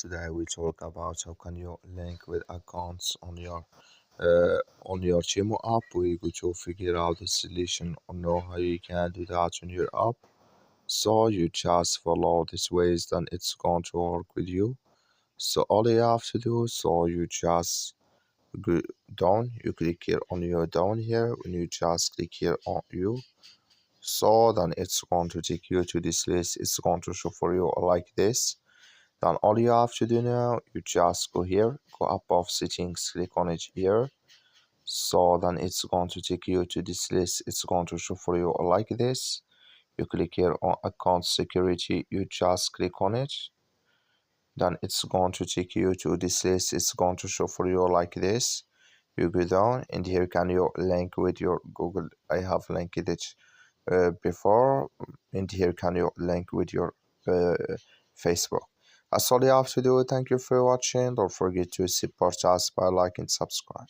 Today we talk about how can you link with accounts on your Temu app. We go to figure out the solution or know how you can do that on your app. So you just follow these ways, then it's going to work with you. So all you have to do, so you just go down, you click here on your down here. When you just click here on you, so then it's going to take you to this list. It's going to show for you like this. Then all you have to do now, you just go here, go above settings, click on it here. So then it's going to take you to this list. It's going to show for you like this. You click here on account security, you just click on it. Then it's going to take you to this list. It's going to show for you like this. You go down and here can you link with your Google. I have linked it before, and here can you link with your uh, Facebook. That's all you have to do. Thank you for watching. Don't forget to support us by liking and subscribe.